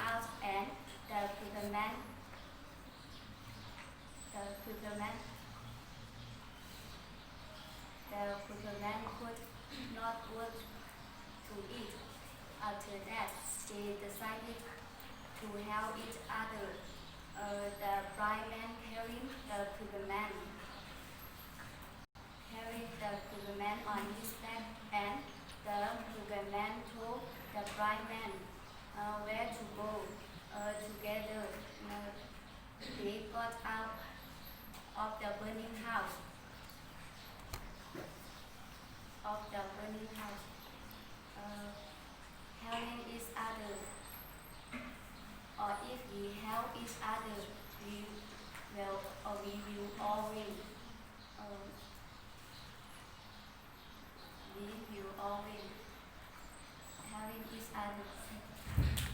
out, and the poor man could not what to eat. After that, they decided to help each other. The blind man carried the poor man on his back, and